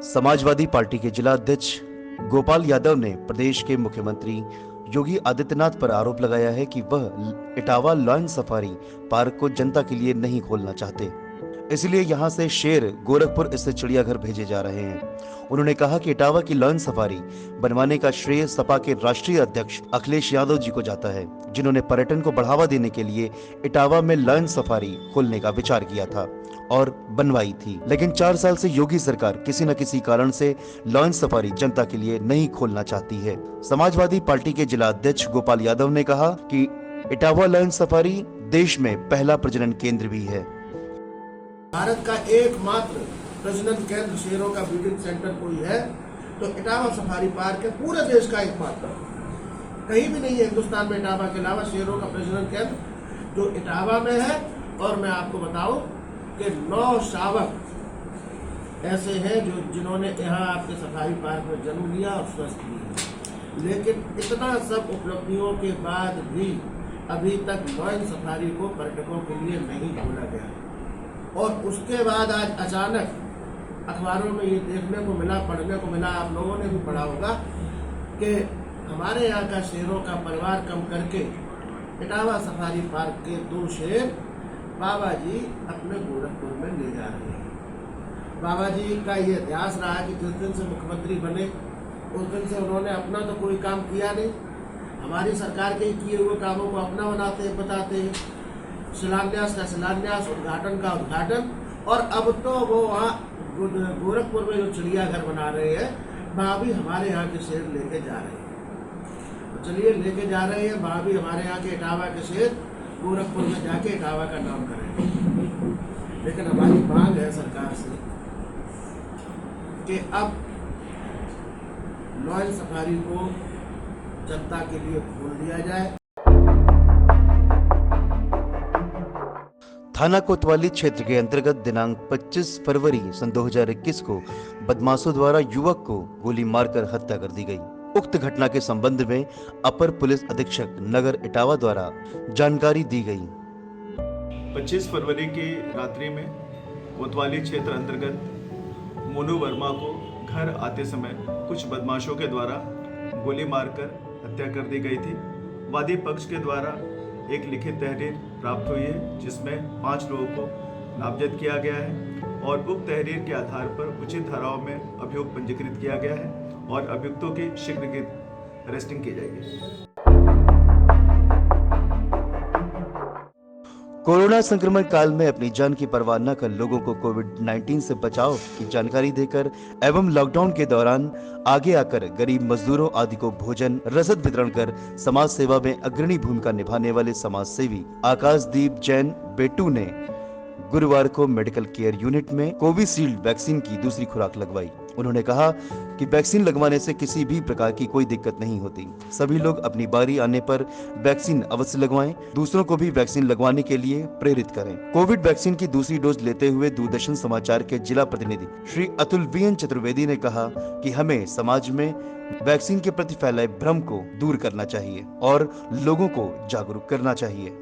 Samajwadi party के जिला अध्यक्ष गोपाल यादव ने प्रदेश के मुख्यमंत्री योगी आदित्यनाथ पर आरोप लगाया है कि वह इटावा लॉयन सफारी पार्क को जनता के लिए नहीं खोलना चाहते, इसलिए यहां से शेर गोरखपुर स्थित चिड़ियाघर भेजे जा रहे हैं। उन्होंने कहा कि इटावा की लॉयन सफारी बनवाने का श्रेय सपा के राष्ट्रीय अध्यक्ष अखिलेश यादव जी को जाता है, जिन्होंने पर्यटन को बढ़ावा देने के लिए इटावा में लॉयन सफारी खोलने का विचार किया था और बनवाई थी। लेकिन 4 साल से योगी सरकार किसी न किसी कारण से लॉयन सफारी जनता के लिए नहीं खोलना चाहती है। समाजवादी पार्टी के जिला अध्यक्ष गोपाल यादव ने कहा कि इटावा लॉयन सफारी देश में पहला प्रजनन केंद्र भी है। भारत का एकमात्र प्रजनन केंद्र शेरों का ब्रीडिंग सेंटर कोई है तो इटावा सफारी पार्क है। पूरे देश का एकमात्र, कहीं भी नहीं है हिंदुस्तान में इटावा के अलावा शेरों का प्रजनन केंद्र जो इटावा में है। और मैं आपको बताऊं कि 9 शावक ऐसे हैं जिन्होंने यहाँ आपके सफारी पार्क में जन्म लिया और स्वस्थ लिया। लेकिन इतना सब उपलब्धियों के बाद भी अभी तक लॉयन सफारी को पर्यटकों के लिए नहीं खोला गया। और उसके बाद आज अचानक अखबारों में ये देखने को मिला, पढ़ने को मिला, आप लोगों ने भी पढ़ा होगा कि हमारे यहाँ का शेरों का परिवार कम करके इटावा सफारी पार्क के 2 शेर बाबा जी अपने गोरखपुर में ले जा रहे हैं। बाबा जी का ये इतिहास रहा कि जिस दिन से मुख्यमंत्री बने उस दिन से उन्होंने अपना तो कोई काम किया नहीं, हमारी सरकार के किए हुए कामों को अपना बताते हैं, शिलान्यास का शिलान्यास, उद्घाटन का उद्घाटन। और अब तो वो वहाँ गोरखपुर में जो चिड़ियाघर बना रहे हैं वहाँ भी हमारे यहाँ के शेर लेके जा रहे हैं। तो चलिए लेके जा रहे हैं, वहाँ भी हमारे यहाँ के इटावा के शेर गोरखपुर में जाके इटावा का नाम करेंगे। लेकिन हमारी मांग है सरकार से कि अब लॉयन सफारी को जनता के लिए खोल दिया जाए। थाना कोतवाली क्षेत्र के अंतर्गत दिनांक 25 फरवरी सन 2021 को बदमाशों द्वारा युवक को गोली मारकर हत्या कर दी गई। उक्त घटना के संबंध में अपर पुलिस अधीक्षक नगर इटावा द्वारा जानकारी दी गई। 25 फरवरी की रात्रि में कोतवाली क्षेत्र अंतर्गत मोनू वर्मा को घर आते समय कुछ बदमाशों के द्वारा गोली मारकर हत्या कर दी गई थी। वादी पक्ष के द्वारा एक लिखित तहरीर प्राप्त हुई है जिसमें 5 लोगों को नामजद किया गया है और उक्त तहरीर के आधार पर उचित धाराओं में अभियोग पंजीकृत किया गया है और अभियुक्तों की शीघ्र अरेस्टिंग की जाएगी। कोरोना संक्रमण काल में अपनी जान की परवाह न कर लोगों को कोविड-19 से बचाव की जानकारी देकर एवं लॉकडाउन के दौरान आगे आकर गरीब मजदूरों आदि को भोजन रसद वितरण कर समाज सेवा में अग्रणी भूमिका निभाने वाले समाज सेवी आकाशदीप जैन बेटू ने गुरुवार को मेडिकल केयर यूनिट में कोविशील्ड वैक्सीन की दूसरी खुराक लगवाई। उन्होंने कहा कि वैक्सीन लगवाने से किसी भी प्रकार की कोई दिक्कत नहीं होती। सभी लोग अपनी बारी आने पर वैक्सीन अवश्य लगवाएं, दूसरों को भी वैक्सीन लगवाने के लिए प्रेरित करें। कोविड वैक्सीन की दूसरी डोज लेते हुए दूरदर्शन समाचार के जिला प्रतिनिधि श्री अतुल वीएन चतुर्वेदी ने कहा कि हमें समाज में वैक्सीन के प्रति फैलाए भ्रम को दूर करना चाहिए और लोगों को जागरूक करना चाहिए।